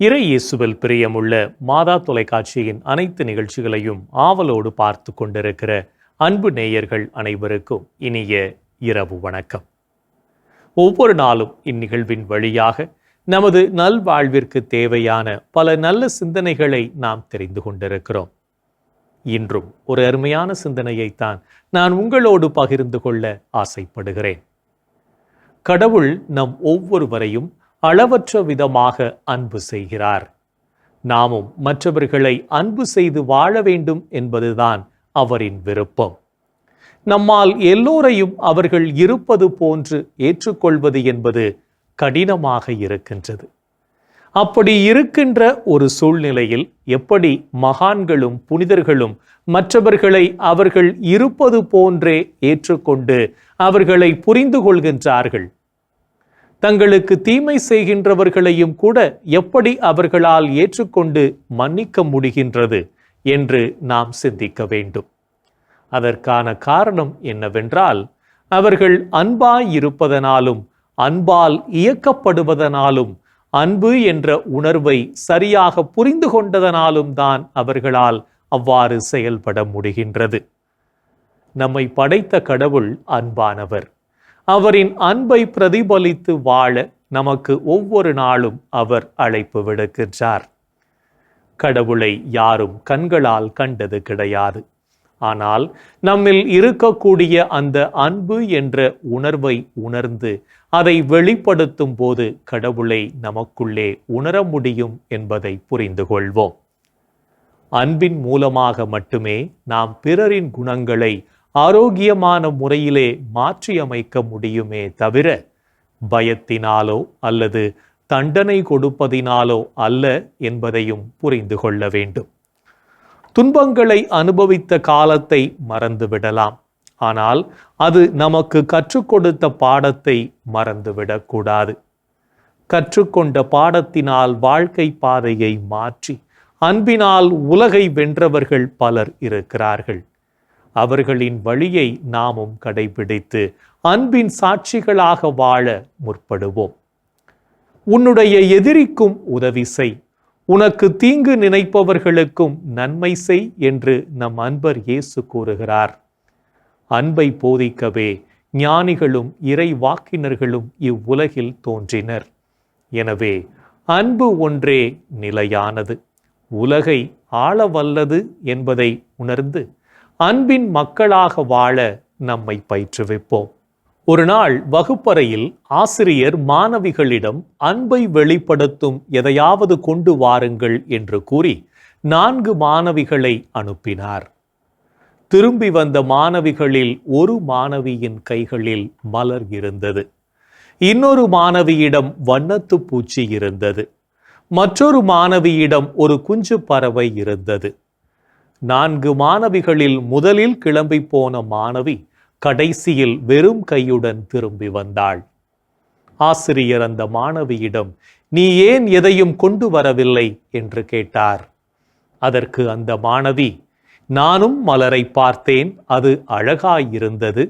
இறை இயேசுவில் பிரியமுள்ள மாதா தொலைக்காட்சியின் அனைத்து நிகழ்ச்சிகளையும் ஆவலோடு பார்த்து கொண்டிருக்கிற அன்பு நேயர்கள் அனைவருக்கும் இனிய இரவு வணக்கம். ஒவ்வொரு நாளும் இந்நிகழ்வின் வழியாக நமது நல்வாழ்விற்கு தேவையான பல நல்ல சிந்தனைகளை நாம் தெரிந்து கொண்டிருக்கிறோம். இன்றும் ஒரு அருமையான சிந்தனையைத்தான் நான் உங்களோடு பகிர்ந்து கொள்ள ஆசைப்படுகிறேன். கடவுள் நம் ஒவ்வொருவரையும் அளவற்ற விதமாக அன்பு செய்கிறார். நாமும் மற்றவர்களை அன்பு செய்து வாழ வேண்டும் என்பதுதான் அவரின் விருப்பம். நம்மால் எல்லோரையும் அவர்கள் இருப்பது போன்று ஏற்றுக்கொள்வது என்பது கடினமாக இருக்கின்றது. அப்படி இருக்கின்ற ஒரு சூழ்நிலையில் எப்படி மகான்களும் புனிதர்களும் மற்றவர்களை அவர்கள் இருப்பது போன்றே ஏற்றுக்கொண்டு அவர்களை புரிந்து கொள்கின்றார்கள்? தங்களுக்கு தீமை செய்கின்றவர்களையும் கூட எப்படி அவர்களால் ஏற்றுக்கொண்டு மன்னிக்க முடிகின்றது என்று நாம் சிந்திக்க வேண்டும். அதற்கான காரணம் என்னவென்றால், அவர்கள் அன்பாய் இருப்பதனாலும் அன்பால் இயக்கப்படுவதனாலும் அன்பு என்ற உணர்வை சரியாக புரிந்து கொண்டதனாலும் தான் அவர்களால் அவ்வாறு செயல்பட முடிகின்றது. நம்மை படைத்த கடவுள் அன்பானவர். அவரின் அன்பை பிரதிபலித்து வாழ நமக்கு ஒவ்வொரு நாளும் அவர் அழைப்பு விடுக்கின்றார். கடவுளை யாரும் கண்களால் கண்டது கிடையாது. ஆனால் நம்மில் இருக்கக்கூடிய அந்த அன்பு என்ற உணர்வை உணர்ந்து அதை வெளிப்படுத்தும் போது கடவுளை நமக்குள்ளே உணர முடியும் என்பதை புரிந்து கொள்வோம். அன்பின் மூலமாக மட்டுமே நாம் பிறரின் குணங்களை ஆரோக்கியமான முறையிலே மாற்றியமைக்க முடியுமே தவிர பயத்தினாலோ அல்லது தண்டனை கொடுப்பதினாலோ அல்ல என்பதையும் புரிந்து கொள்ள வேண்டும். துன்பங்களை அனுபவித்த காலத்தை மறந்துவிடலாம். ஆனால் அது நமக்கு கற்றுக் கொடுத்த பாடத்தை மறந்துவிடக்கூடாது. கற்றுக்கொண்ட பாடத்தினால் வாழ்க்கை பாதையை மாற்றி அன்பினால் உலகை வென்றவர்கள் பலர் இருக்கிறார்கள். அவர்களின் வழியை நாமும் கடைபிடித்து அன்பின் சாட்சிகளாக வாழ முற்படுவோம். உன்னுடைய எதிரிக்கும் உதவி செய், உனக்கு தீங்கு நினைப்பவர்களுக்கும் நன்மை செய் என்று நம் அன்பர் இயேசு கூறுகிறார். அன்பை போதிக்கவே ஞானிகளும் இறை வாக்கினர்களும் இவ்வுலகில் தோன்றினர். எனவே அன்பு ஒன்றே நிலையானது, உலகை ஆளவல்லது என்பதை உணர்ந்து அன்பின் மக்களாக வாழ நம்மை பயிற்றுவிப்போம். ஒரு நாள் வகுப்பறையில் ஆசிரியர் மாணவிகளிடம் அன்பை வெளிப்படுத்தும் எதையாவது கொண்டு வாருங்கள் என்று கூறி 4 மாணவிகளை அனுப்பினார். திரும்பி வந்த மாணவிகளில் ஒரு மாணவியின் கைகளில் மலர் இருந்தது. இன்னொரு மாணவியிடம் வண்ணத்து பூச்சி இருந்தது. மற்றொரு மாணவியிடம் ஒரு குஞ்சு பறவை இருந்தது. 4 மாணவிகளில் முதலில் கிளம்பி போன மாணவி கடைசியில் வெறும் கையுடன் திரும்பி வந்தாள். ஆசிரியர் அந்த மாணவியிடம், நீ ஏன் எதையும் கொண்டு வரவில்லை என்று கேட்டார். அதற்கு அந்த மாணவி, நானும் மலரை பார்த்தேன், அது அழகாயிருந்தது.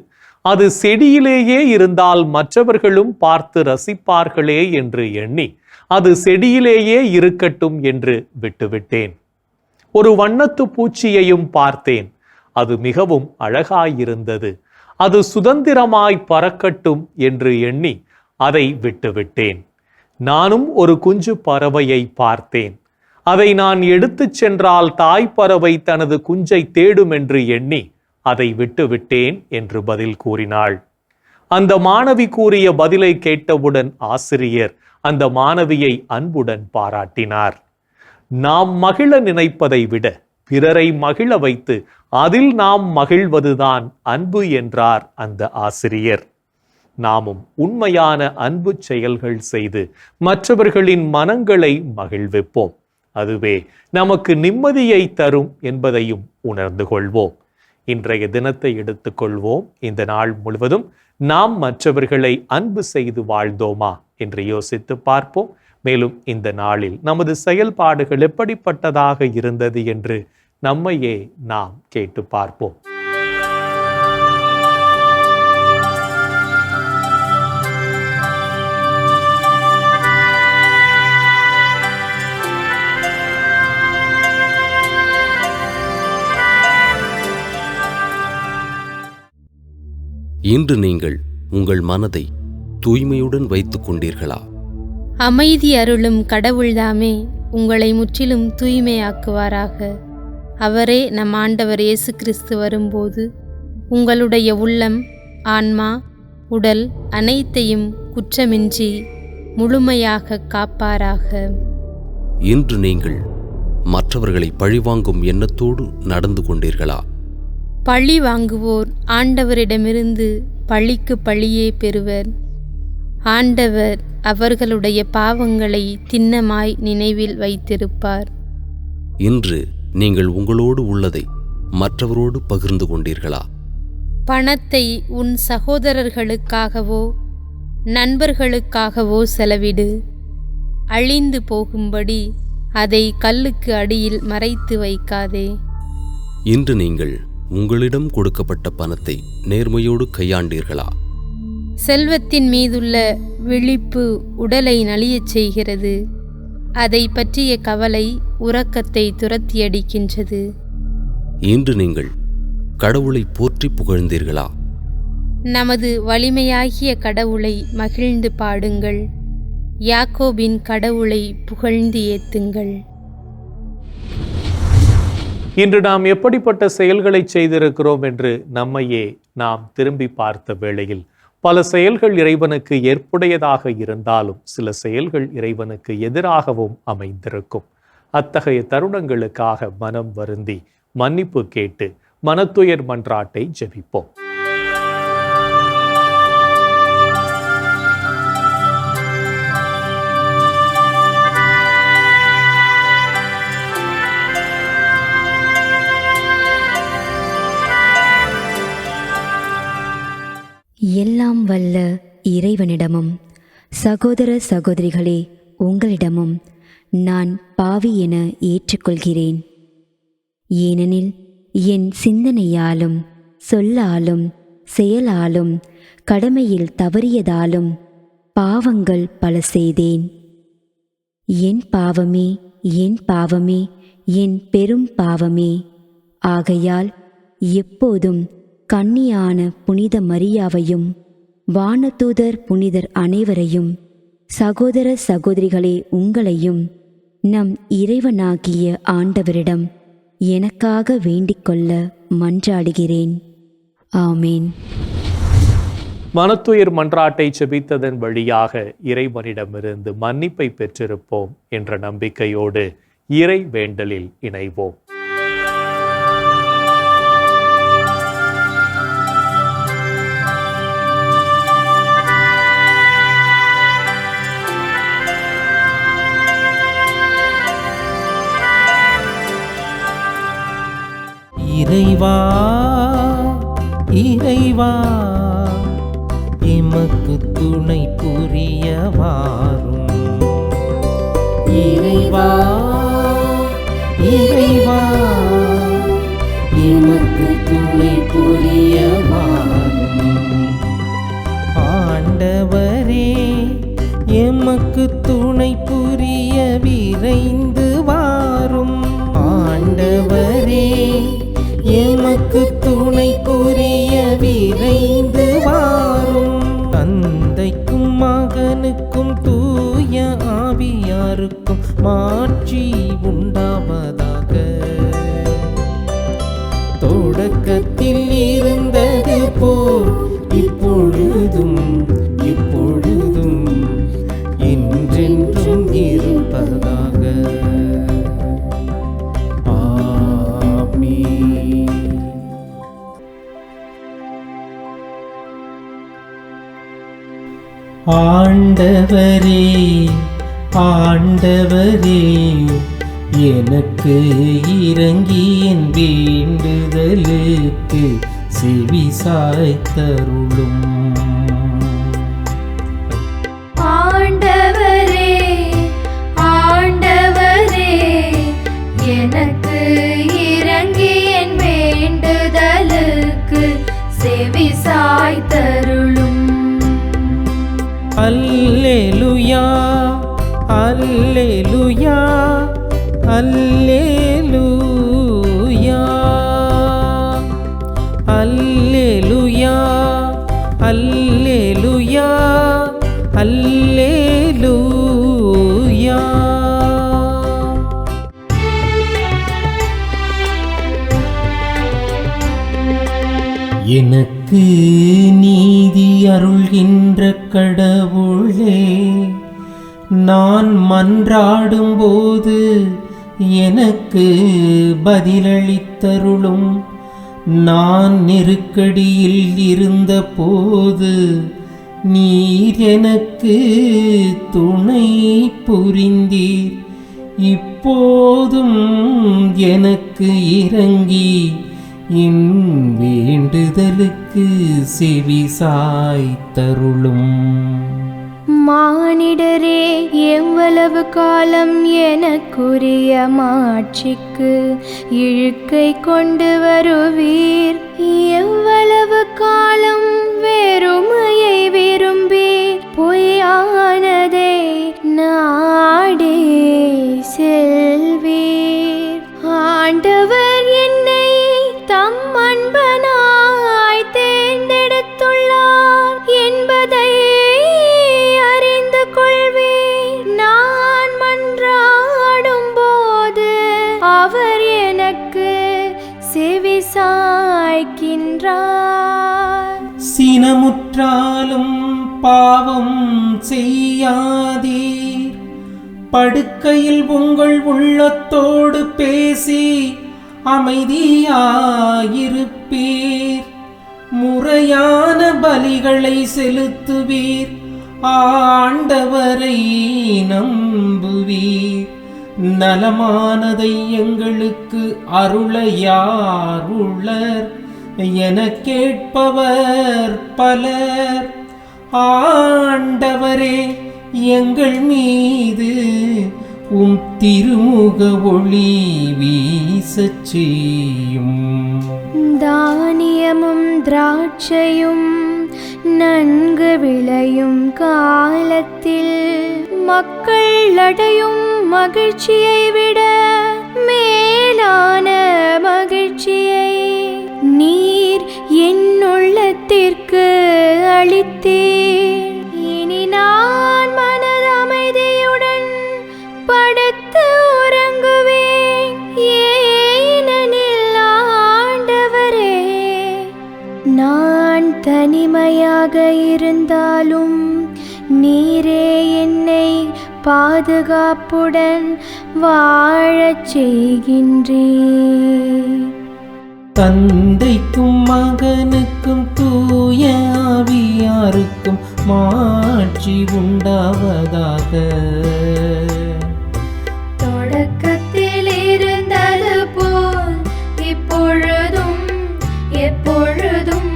அது செடியிலேயே இருந்தால் மற்றவர்களும் பார்த்து ரசிப்பார்களே என்று எண்ணி அது செடியிலேயே இருக்கட்டும் என்று விட்டுவிட்டேன். ஒரு வண்ணத்து பூச்சியையும் பார்த்தேன், அது மிகவும் அழகாயிருந்தது. அது சுதந்திரமாய் பறக்கட்டும் என்று எண்ணி அதை விட்டுவிட்டேன். நானும் ஒரு குஞ்சு பறவையை பார்த்தேன். அதை நான் எடுத்துச் சென்றால் தாய் பறவை தனது குஞ்சை தேடும் என்று எண்ணி அதை விட்டுவிட்டேன் என்று பதில் கூறினாள். அந்த மாணவி கூறிய பதிலை கேட்டவுடன் ஆசிரியர் அந்த மாணவியை அன்புடன் பாராட்டினார். நாம் மகிழ நினைப்பதை விட பிறரை மகிழ வைத்து அதில் நாம் மகிழ்வதுதான் அன்பு என்றார் அந்த ஆசிரியர். நாமும் உண்மையான அன்பு செயல்கள் செய்து மற்றவர்களின் மனங்களை மகிழ்விப்போம். அதுவே நமக்கு நிம்மதியை தரும் என்பதையும் உணர்ந்து கொள்வோம். இன்றைய தினத்தை எடுத்துக்கொள்வோம். இந்த நாள் முழுவதும் நாம் மற்றவர்களை அன்பு செய்து வாழ்ந்தோமா என்று யோசித்து பார்ப்போம். மேலும் இந்த நாளில் நமது செயல்பாடுகள் எப்படிப்பட்டதாக இருந்தது என்று நம்மையே நாம் கேட்டு பார்ப்போம். இன்று நீங்கள் உங்கள் மனதை தூய்மையுடன் வைத்துக் கொண்டீர்களா? அமைதி அருளும் கடவுள்தாமே உங்களை முற்றிலும் தூய்மையாக்குவாராக. அவரே நம் ஆண்டவர் இயேசு கிறிஸ்து வரும்போது உங்களுடைய உள்ளம், ஆன்மா, உடல் அனைத்தையும் குற்றமின்றி முழுமையாக காப்பாராக. இன்று நீங்கள் மற்றவர்களை பழிவாங்கும் எண்ணத்தோடு நடந்து கொண்டீர்களா? பழி வாங்குவோர் ஆண்டவரிடமிருந்து பழிக்கு பழியே பெறுவர். ஆண்டவர் அவர்களுடைய பாவங்களை திண்ணமாய் நினைவில் வைத்திருப்பார். இன்று நீங்கள் உங்களோடு உள்ளதை மற்றவரோடு பகிர்ந்து கொண்டீர்களா? பணத்தை உன் சகோதரர்களுக்காகவோ நண்பர்களுக்காகவோ செலவிடு. அழிந்து போகும்படி அதை கல்லுக்கு அடியில் மறைத்து வைக்காதே. இன்று நீங்கள் உங்களிடம் கொடுக்கப்பட்ட பணத்தை நேர்மையோடு கையாண்டீர்களா? செல்வத்தின் மீதுள்ள விழிப்பு உடலை நலியச் செய்கிறது. அதை பற்றிய கவலை உறக்கத்தை துரத்தியடிக்கின்றது. இன்று நீங்கள் கடவுளை போற்றி புகழ்ந்தீர்களா? நமது வலிமையாகிய கடவுளை மகிழ்ந்து பாடுங்கள். யாக்கோபின் கடவுளை புகழ்ந்து ஏத்துங்கள். இன்று நாம் எப்படிப்பட்ட செயல்களை செய்திருக்கிறோம் என்று நம்மையே நாம் திரும்பி பார்த்த வேளையில் பல செயல்கள் இறைவனுக்கு ஏற்புடையதாக இருந்தாலும் சில செயல்கள் இறைவனுக்கு எதிராகவும் அமைந்திருக்கும். அத்தகைய தருணங்களுக்காக மனம் வருந்தி மன்னிப்பு கேட்டு மனத்துயர் மன்றாட்டை ஜெபிப்போம். எல்லாம் வல்ல இறைவனிடமும் சகோதர சகோதரிகளே உங்களிடமும் நான் பாவி என ஏற்றுக்கொள்கிறேன். ஏனெனில் என் சிந்தனையாலும் சொல்லாலும் செயலாலும் கடமையில் தவறியதாலும் பாவங்கள் பல செய்தேன். என் பாவமே, என் பாவமே, என் பெரும் பாவமே. ஆகையால் எப்போதும் கன்னியான புனித மரியாவையும் வானதூதர் புனிதர் அனைவரையும் சகோதர சகோதரிகளே உங்களையும் நம் இறைவனாகிய ஆண்டவரிடம் எனக்காக வேண்டிக்கொள்ள மன்றாடுகிறேன். ஆமேன். மனத்துயர் மன்றாட்டை செபித்ததன் வழியாக இறைவனிடமிருந்து மன்னிப்பை பெற்றிருப்போம் என்ற நம்பிக்கையோடு இறை வேண்டலில் இணைவோம். இறைவா இறைவா எமக்கு துணை புரிய வாரும். இறைவா இறைவா எமக்கு துணை புரிய வாரும். ஆண்டவரே எமக்கு துணை புரிய விரைந்து வாரும். ஆண்டவரே எமக்கு துணை புரிய விரைந்து வாரும். தந்தைக்கும் மகனுக்கும் தூய ஆவியாருக்கும் மாட்சி உண்டாவதாக. தொடக்கத்தில் இருந்தது போல் இப்பொழுதும் இப்பொழுதும் என்றென்றும் இருப்பதாக. ஆண்டவரே ஆண்டவரே எனக்கு இரங்கி என் வேண்டுதலுக்கு செவி சாய்த்தருளும். ஆண்டவரே ஆண்டவரே எனக்கு இரங்கி என் வேண்டுதலுக்கு செவி சாய்த்தருளும். அல்லேலூயா அல்லேலூயா அல்லேலூயா அல்லேலூயா எனக்கு நீதி அருள்கின்ற கடவுளே, நான் மன்றாடும்போது எனக்கு பதிலளித்தருளும். நான் நெருக்கடியில் இருந்தபோது நீர் எனக்கு துணை புரிந்தீர். இப்போதும் எனக்கு இறங்கி என் வேண்டுதலுக்கு செவி சாய்த்தருளும். மானிடரே, எவ்வளவு காலம் எனக்குரிய மாட்சிக்கு இழுக்கை கொண்டு வருவீர்? எவ்வளவு காலம் வெறுமையை விரும்பி பொய்யானதை நாடே செல்வீர்? ஆண்டவர் என்னை தம் அன்பனாய் தேர்ந்தெடுத்துள்ளார் என்பதை அறிந்து கொள்வேன். நான் மன்றாடும் போது அவர் எனக்கு செவி சாய்க்கின்றார். சினமுற்றாலும் பாவம் செய்யாதீர். படுக்கையில் உங்கள் உள்ளத்தோடு பேசி அமைதியாயிருப்பீர். முறையான பலிகளை செலுத்துவீர். ஆண்டவரை நம்புவீர். நலமானதை எங்களுக்கு அருள யார் உள்ளர் என கேட்பவர் பலர். ஆண்டவரே, எங்கள் மீது உம் திருமுக ஒளி வீசச் செய்யும். தானியமும் திராட்சையும் நன்கு விளையும் காலத்தில் மக்கள் அடையும் மகிழ்ச்சியை விட மேலான மகிழ்ச்சியை நீர் என் உள்ளத்திற்கு அளித்தீர். இனி நான் மனது அமைதியுடன் படுத்து உறங்குவேன். ஏனெனில் ஆண்டவரே, நான் தனிமையாக இருந்தாலும் நீரே என்னை பாதுகாப்புடன் வாழச் செய்கின்றீர். தந்தைக்கும் மகனுக்கும் தூய ஆவியாருக்கும் மாட்சி உண்டாவதாக. தொடக்கத்தில் இருந்தது போல் இப்பொழுதும் எப்பொழுதும்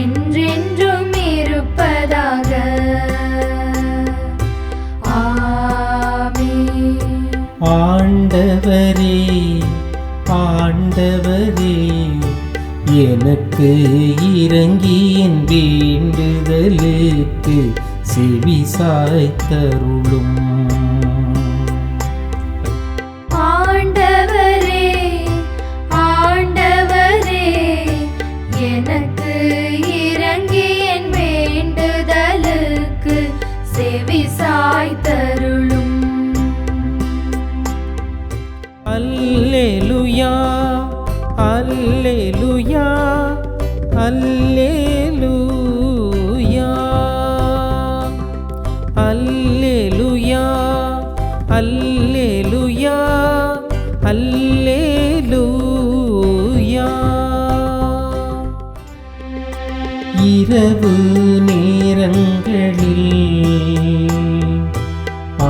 என்றென்றும் இருப்பதாக. ஆமென். ஆண்டவரே, ஆண்டவரே, எனக்கு இறங்கி என் வேண்டுதலுக்கு செவி சாய்த்தருளும். ஆண்டவரே, ஆண்டவரே, எனக்கு இறங்கி என் வேண்டுதலுக்கு செவி சாய்த்தருளும். அல்லேலூயா, அல்லேலூயா, அல்லேலூயா, அல்லேலூயா, அல்லேலூயா, அல்லேலூயா. இரவு நேரங்களில்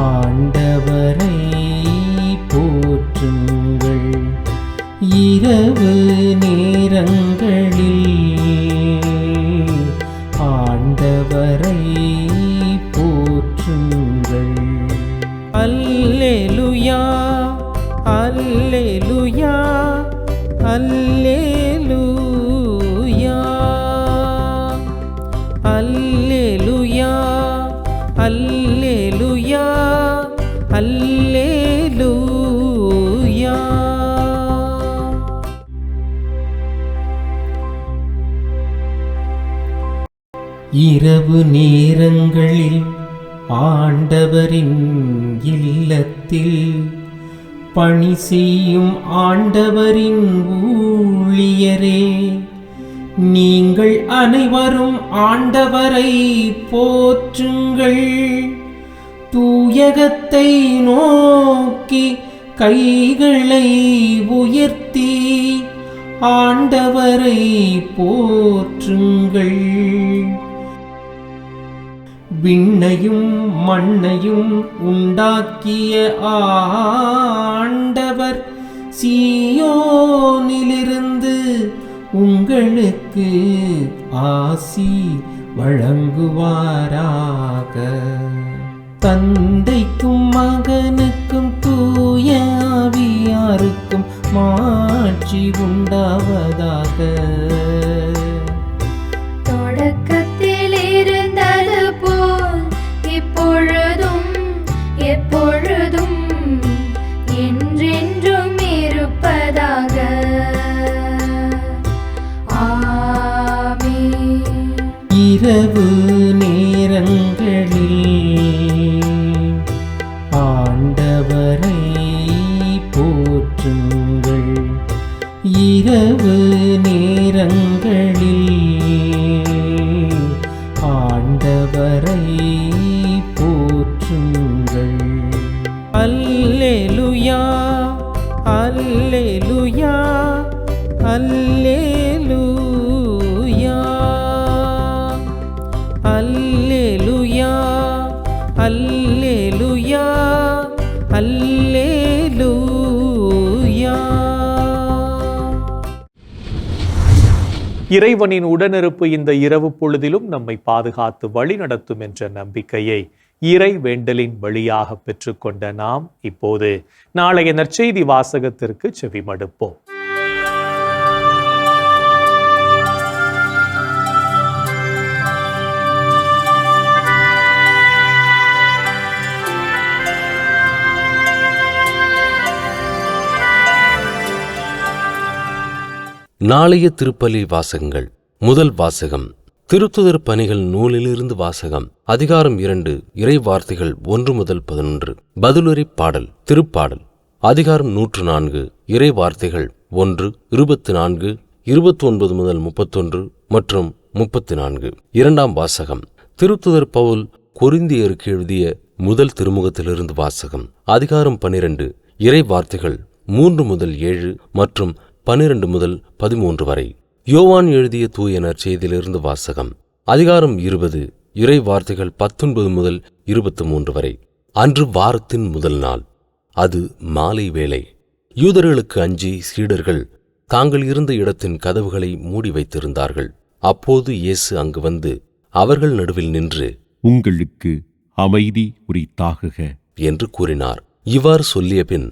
ஆண்டவரை போற்றுங்கள். இரவு நேரங்களில் ஆண்டவரை போற்றுங்கள். அல்லேலூயா, அல்லேலூயா, அல்லேலூயா, அல்லேலூயா, அல்லேலூயா, அல்லேலூயா. இரவு நேரங்களில் ஆண்டவரின் இல்லத்தில் பணி செய்யும் ஆண்டவரின் ஊழியரே, நீங்கள் அனைவரும் ஆண்டவரை போற்றுங்கள். தூயகத்தை நோக்கி கைகளை உயர்த்தி ஆண்டவரை போற்றுங்கள். விண்ணையும் மண்ணையும் உண்டாக்கிய ஆண்டவர் சீயோனிலிருந்து உங்களுக்கு ஆசி வழங்குவாராக. தந்தைக்கும் மகனுக்கும் தூய ஆவியாருக்கும் மாட்சி உண்டாவதாக. தொடக்கத்தில் இருந்தது போல் இப்பொழுதும் எப்பொழுதும் என்றென்றும் இருப்பதாக. ஆமென். இரவு நேரங்களில் ஆண்டவரை போற்றுங்கள். இரவு நேரங்களில் ஆண்டவரை போற்றுங்கள். அல்லேலூயா அல்லேலூயா அல்லேலூயா அல்லேலூயா அல்லேலூயா அல்லேலூயா. இறைவனின் உடனிருப்பு இந்த இரவு பொழுதிலும் நம்மை பாதுகாத்து வழி நடத்தும் என்ற நம்பிக்கையை இறை வேண்டலின் வழியாக பெற்றுக்கொண்ட நாம் இப்போது நாளைய நற்செய்தி வாசகத்திற்கு செவிமடுப்போம். நாளைய திருப்பலி வாசகங்கள். முதல் வாசகம் திருத்துதர் பணிகள் நூலிலிருந்து வாசகம். அதிகாரம் 2, இறை வார்த்தைகள் 1 முதல் 11. பதிலுரை பாடல். திருப்பாடல். அதிகாரம் 104, இறை வார்த்தைகள் 1, 24, 29 முதல் 31 மற்றும் 34. இரண்டாம் வாசகம் திருத்துதர் பவுல் கொரிந்தியருக்கு எழுதிய முதல் திருமுகத்திலிருந்து வாசகம். அதிகாரம் 12, இறை வார்த்தைகள் 3 முதல் 7 மற்றும் 12 முதல் 13 வரை. யோவான் எழுதிய தூய நற்செய்தியிலிருந்து வாசகம். அதிகாரம் 20, இறை வார்த்தைகள் 19 முதல் 23 வரை. அன்று வாரத்தின் முதல் நாள். அது மாலை வேளை. யூதர்களுக்கு அஞ்சி சீடர்கள் தாங்கள் இருந்த இடத்தின் கதவுகளை மூடி வைத்திருந்தார்கள். அப்போது இயேசு அங்கு வந்து அவர்கள் நடுவில் நின்று, உங்களுக்கு அமைதி உரித்தாகுக என்று கூறினார். இவ்வாறு சொல்லிய பின்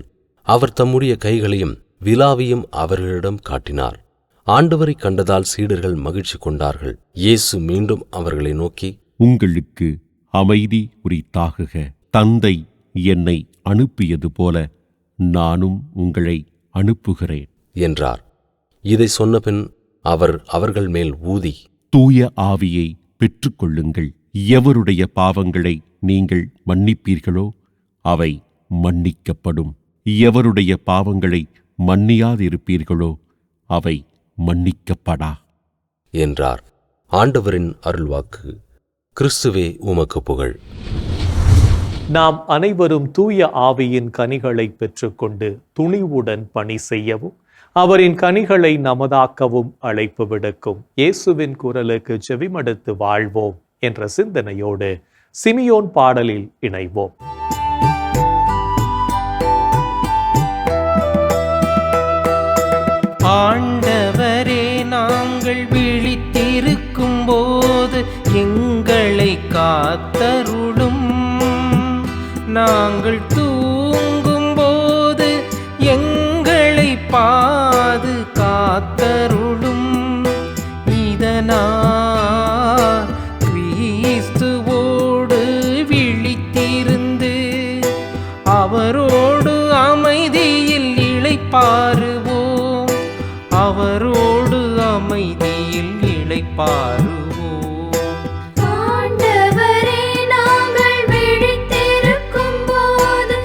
அவர் தம்முடைய கைகளையும் விலாவையும் அவர்களிடம் காட்டினார். ஆண்டவரை கண்டதால் சீடர்கள் மகிழ்ச்சி கொண்டார்கள். இயேசு மீண்டும் அவர்களை நோக்கி, உங்களுக்கு அமைதி உரித்தாகுக. தந்தை என்னை அனுப்பியது போல நானும் உங்களை அனுப்புகிறேன் என்றார். இதை சொன்னபின் அவர் அவர்கள் மேல் ஊதி, தூய ஆவியை பெற்றுக்கொள்ளுங்கள். எவருடைய பாவங்களை நீங்கள் மன்னிப்பீர்களோ அவை மன்னிக்கப்படும். எவருடைய பாவங்களை மன்னியாதிருப்பீர்களோ அவை மன்னிக்கப்படா என்றார். ஆண்டவரின் அருள்வாக்கு. கிறிஸ்துவே உமக்கு புகழ். நாம் அனைவரும் தூய ஆவியின் கனிகளை பெற்றுக்கொண்டு துணிவுடன் பணி செய்யவும் அவரின் கனிகளை நமதாக்கவும் அழைப்பு விடுக்கும் இயேசுவின் குரலுக்கு செவிமடுத்து வாழ்வோம் என்ற சிந்தனையோடு சிமியோன் பாடலில் இணைவோம். ஆண்டவரே, நாங்கள் விழித்திருக்கும் போது எங்களை காத்தருளும். நாங்கள் தூங்கும் போது எங்களை பாதுகாத்தருளும். இதனால் கிறிஸ்துவோடு விழித்திருந்து அவரோடு அமைதியில் இளைப்பாறுவோம். அவரோடு அமைதியில் இளைப்பாறுவோம். ஆண்டவரே, நாங்கள் விழித்திருக்கும் போது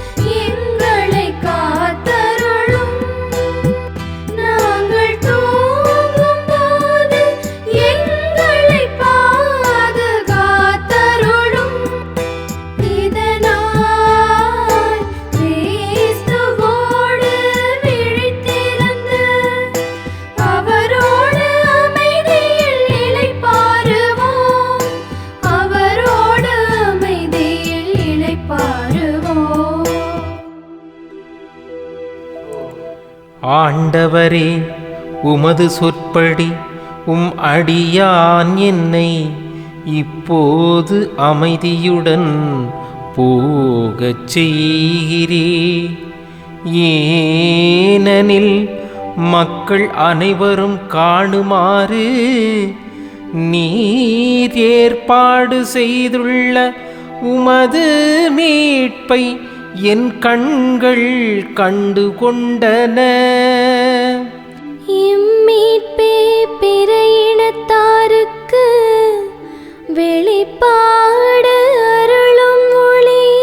ஆண்டவரே, உமது சொற்படி அடியான் என்னை இப்போது அமைதியுடன் போகச் செய்கிறே. ஏனெனில் மக்கள் அனைவரும் காணுமாறு நீர் ஏற்பாடு செய்துள்ள உமது மீட்பை என் கண்கள் கண்டு கொண்டன. இம்மீட்பே பிற இனத்தாருக்கு வெளிப்பாடு அருளும் ஒளி.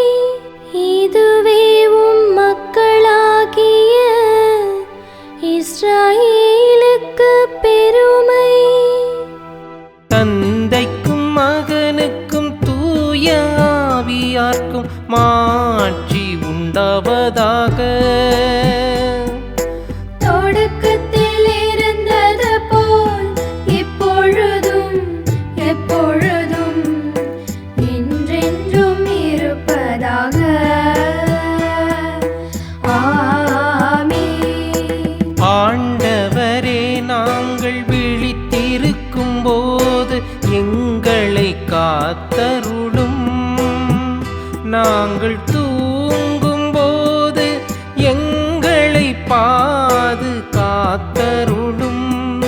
இதுவே மக்களாகிய இஸ்ராயேலுக்கு பெருமை. தந்தைக்கும் மகனுக்கும் தூய ஆவியார்க்கும் மாட்சி உண்டாவதாக. தொடக்கத்தில் இருந்தது போல் இப்பொழுதும் எப்பொழுதும் என்றென்றும் இருப்பதாக. ஆமென். ஆண்டவரே, நாங்கள் விழித்திருக்கும் போது எங்களை காத்தருளும். நாங்கள் தூங்கும் போது எங்களை பாதுகாத்தருளும்.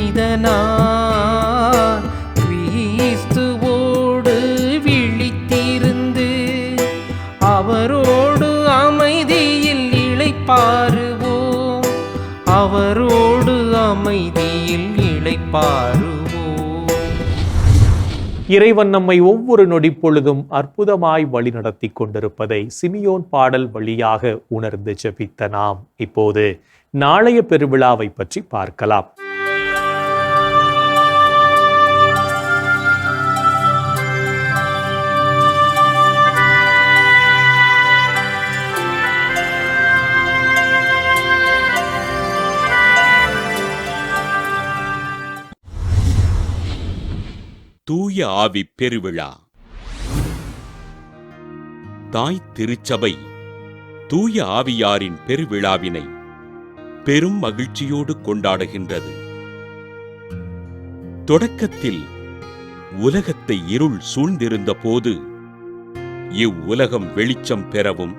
இதனால் கிறிஸ்துவோடு விழித்திருந்து அவரோடு அமைதியில் இளைப்பாறுவோம். அவரோடு அமைதியில் இளைப்பாறுவோம். இறைவன் நம்மை ஒவ்வொரு நொடிப்பொழுதும் அற்புதமாய் வழிநடத்தி கொண்டிருப்பதை சிமியோன் பாடல் வழியாக உணர்ந்து ஜெபித்த நாம் இப்போது நாளைய பெருவிழாவை பற்றி பார்க்கலாம். தூய ஆவி பெருவிழா. தாய் திருச்சபை தூய ஆவியாரின் பெருவிழாவினை பெரும் மகிழ்ச்சியோடு கொண்டாடுகின்றது. தொடக்கத்தில் உலகத்தை இருள் சூழ்ந்திருந்த போது இவ்வுலகம் வெளிச்சம் பெறவும்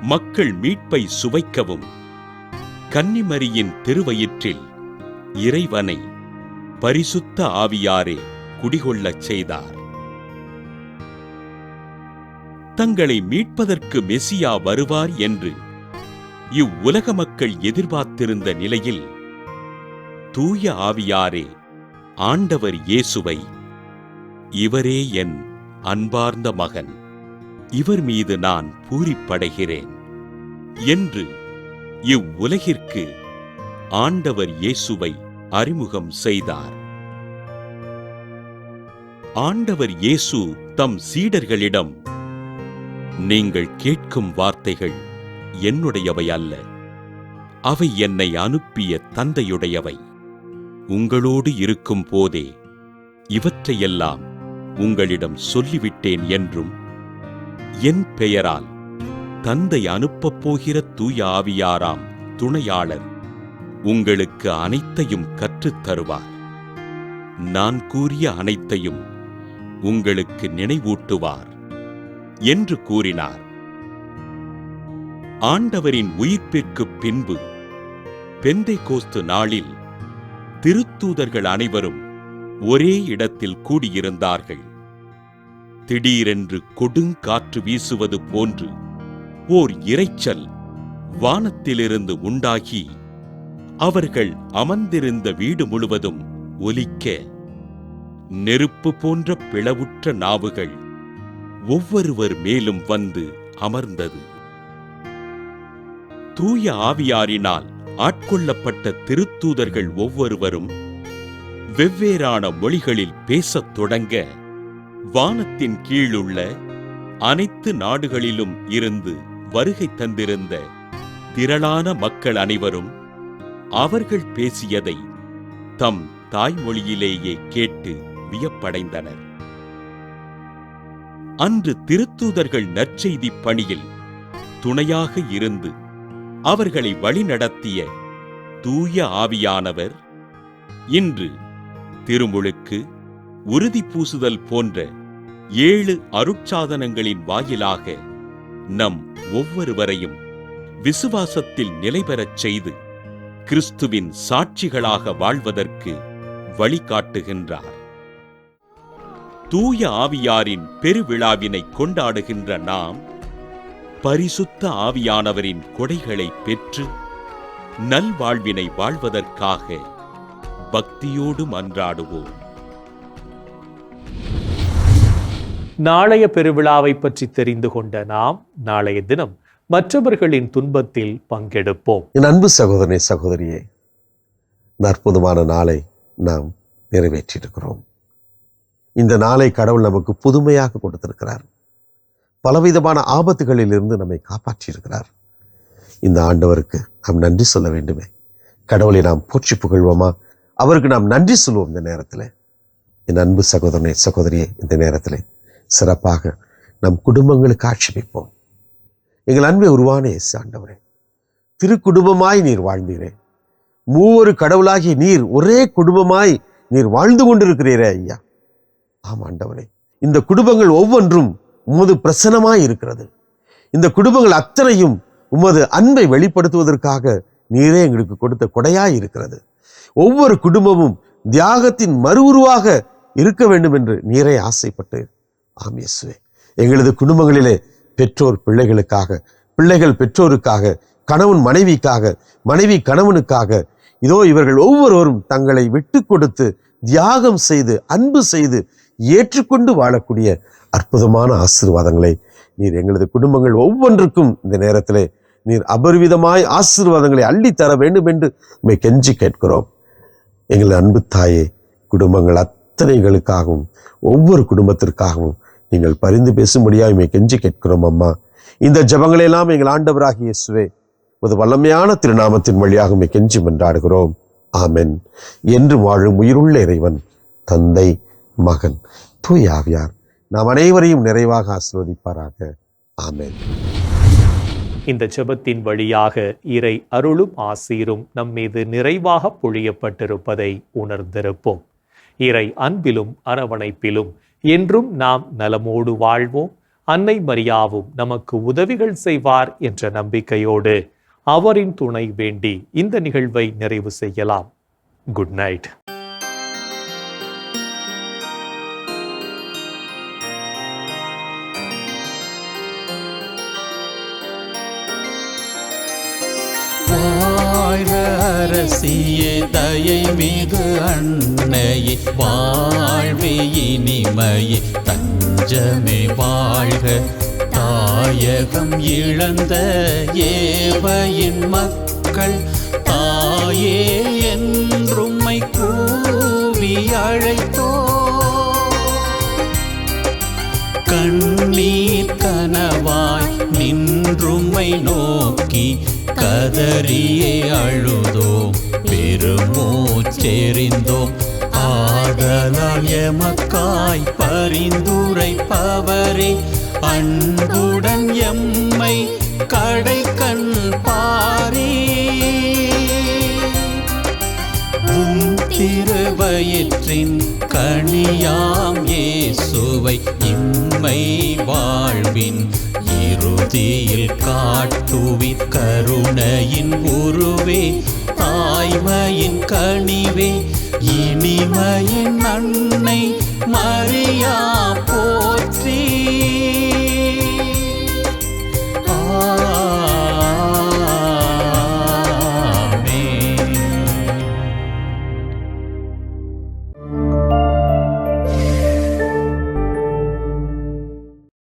மக்கள் மீட்பை சுவைக்கவும் கன்னிமரியின் திருவயிற்றில் இறைவனை பரிசுத்த ஆவியாரே குடிகொள்ளச் செய்தார். தங்களை மீட்பதற்கு மெசியா வருவார் என்று இவ்வுலக மக்கள் எதிர்பார்த்திருந்த நிலையில் தூய ஆவியாரே ஆண்டவர் இயேசுவை, இவரே என் அன்பார்ந்த மகன், இவர் மீது நான் பூரிப்படைகிறேன் என்று இவ்வுலகிற்கு ஆண்டவர் இயேசுவை அறிமுகம் செய்தார். ஆண்டவர் இயேசு தம் சீடர்களிடம், நீங்கள் கேட்கும் வார்த்தைகள் என்னுடையவை அல்ல, அவை என்னை அனுப்பிய தந்தையுடையவை. உங்களோடு இருக்கும் போதே இவற்றையெல்லாம் உங்களிடம் சொல்லிவிட்டேன் என்றும், என் பெயரால் தந்தை அனுப்பப் போகிற தூய ஆவியாராம் துணையாளர் உங்களுக்கு அனைத்தையும் கற்றுத் தருவார். நான் கூறிய அனைத்தையும் உங்களுக்கு நினைவூட்டுவார் என்று கூறினார். ஆண்டவரின் உயிர்ப்பிற்குப் பின்பு பெந்தைகோஸ்து நாளில் திருத்தூதர்கள் அனைவரும் ஒரே இடத்தில் கூடியிருந்தார்கள். திடீரென்று கொடுங்காற்று வீசுவது போன்று ஓர் இரைச்சல் வானத்திலிருந்து உண்டாகி அவர்கள் அமர்ந்திருந்த வீடு முழுவதும் ஒலிக்க, நெருப்பு போன்ற பிளவுற்ற நாவுகள் ஒவ்வொருவர் மேலும் வந்து அமர்ந்தது. தூய ஆவியாரினால் ஆட்கொள்ளப்பட்ட திருத்தூதர்கள் ஒவ்வொருவரும் வெவ்வேறான மொழிகளில் பேசத் தொடங்க, வானத்தின் கீழுள்ள அனைத்து நாடுகளிலும் இருந்து வருகை தந்திருந்த திரளான மக்கள் அனைவரும் அவர்கள் பேசியதை தம் தாய்மொழியிலேயே கேட்டு வியப்படைந்தனர். அன்று திருத்தூதர்கள் நற்செய்தி பணியில் துணையாக இருந்து அவர்களை வழிநடத்திய தூய ஆவியானவர் இன்று திருமுழுக்கு, உறுதி பூசுதல் போன்ற 7 அருட்சாதனங்களின் வாயிலாக நம் ஒவ்வொருவரையும் விசுவாசத்தில் நிலைபெறச் செய்து கிறிஸ்துவின் சாட்சிகளாக வாழ்வதற்கு வழிகாட்டுகின்றார். தூய ஆவியாரின் பெருவிழாவினை கொண்டாடுகின்ற நாம் பரிசுத்த ஆவியானவரின் கொடைகளை பெற்று நல்வாழ்வினை வாழ்வதற்காக பக்தியோடு மன்றாடுவோம். நாளைய பெருவிழாவை பற்றி தெரிந்து கொண்ட நாம் நாளைய தினம் மற்றவர்களின் துன்பத்தில் பங்கெடுப்போம். என் அன்பு சகோதரனே, சகோதரியே, அற்புதமான நாளை நாம் நிறைவேற்றியிருக்கிறோம். இந்த நாளை கடவுள் நமக்கு புதுமையாக கொடுத்திருக்கிறார். பலவிதமான ஆபத்துகளிலிருந்து நம்மை காப்பாற்றியிருக்கிறார். இந்த ஆண்டவருக்கு நாம் நன்றி சொல்ல வேண்டுமே. கடவுளை நாம் போற்றி புகழ்வோமா? அவருக்கு நாம் நன்றி சொல்வோம். இந்த நேரத்தில் என் அன்பு சகோதரனே, சகோதரியே, இந்த நேரத்தில் சிறப்பாக நம் குடும்பங்களுக்கு ஆட்சேபிப்போம். எங்கள் அன்பை உருவான இயேசு ஆண்டவரே, திருக்குடும்பமாய் நீர் வாழ்ந்தீரே. மூவொரு கடவுளாகிய நீர் ஒரே குடும்பமாய் நீர் வாழ்ந்து கொண்டிருக்கிறீரே ஐயா. ஆம் ஆண்டவரே, இந்த குடும்பங்கள் ஒவ்வொன்றும் உமது பிரசன்னமாய் இருக்கிறது. இந்த குடும்பங்கள் அத்தனையும் உமது அன்பை வெளிப்படுத்துவதற்காக நீரே எங்களுக்கு கொடுத்த கொடையாய் இருக்கிறது. ஒவ்வொரு குடும்பமும் தியாகத்தின் மறு உருவாக இருக்க வேண்டும் என்று நீரே ஆசைப்பட்டு, ஆம் இயேசுவே, எங்களது குடும்பங்களிலே பெற்றோர் பிள்ளைகளுக்காக, பிள்ளைகள் பெற்றோருக்காக, கணவன் மனைவிக்காக, மனைவி கணவனுக்காக, இதோ இவர்கள் ஒவ்வொருவரும் தங்களை விட்டு கொடுத்து தியாகம் செய்து அன்பு செய்து ஏற்றுக்கொண்டு வாழக்கூடிய அற்புதமான ஆசீர்வாதங்களை நீர் எங்களது குடும்பங்கள் ஒவ்வொன்றுக்கும் இந்த நேரத்திலே நீர் அபரிவிதமாய் ஆசீர்வாதங்களை அள்ளித்தர வேண்டும் என்று உம்மை கெஞ்சி கேட்கிறோம். எங்கள் அன்பு தாயே, குடும்பங்கள் அத்தனைகளுக்காகவும் ஒவ்வொரு குடும்பத்திற்காகவும் நீங்கள் பரிந்து பேசும்படியாக உம்மை கெஞ்சி கேட்கிறோம் அம்மா. இந்த ஜெபங்களெல்லாம் எங்கள் ஆண்டவராகிய இயேசுவே ஒரு வல்லமையான திருநாமத்தின் வழியாக உம்மை கெஞ்சி மன்றாடுகிறோம். ஆமென். என்று வாழும் உயிருள்ள இறைவன், தந்தை, மகன், தூய ஆவியார் நாம் அனைவரையும் நிறைவாக ஆசீர்வதிப்பாராக. ஆமென். இந்த ஜெபத்தின் வழியாக இறை அருளும் ஆசீரும் நம்மீது நிறைவாக பொழியப்பட்டிருப்பதை உணர்ந்திருப்போம். இறை அன்பிலும் அரவணைப்பிலும் என்றும் நாம் நலமோடு வாழ்வோம். அன்னை மரியாவும் நமக்கு உதவிகள் செய்வார் என்ற நம்பிக்கையோடு அவரின் துணை வேண்டி இந்த நிகழ்வை நிறைவு செய்யலாம். Good night. வாழ்க அரசியே, தயை மிகு அன்னையே, வாழ்வே இனிமையே, தஞ்சமே வாழ்க. தாயகம் இழந்த ஏவையின் மக்கள் தாயே என்றும்மை கூவி அழைத்தோ. கண்ணீர் கனவாய் நின்றும்மை நோக்கி கதறியே அழுதோம், பெருமூச்செறிந்தோம். ஆதலால் எமக்காய் பரிந்துரைப்பவரே, அன்புடன் எம்மை கடைக்கண் பாரே. திருவயிற்றின் கனியாம் இயேசுவை இம்மை வாழ்வின் இறுதியில் காட்டுவிற் கருணையின் உருவே, தாய்மையின் கனிவே, இனிமையின் அன்னை மரியா போ.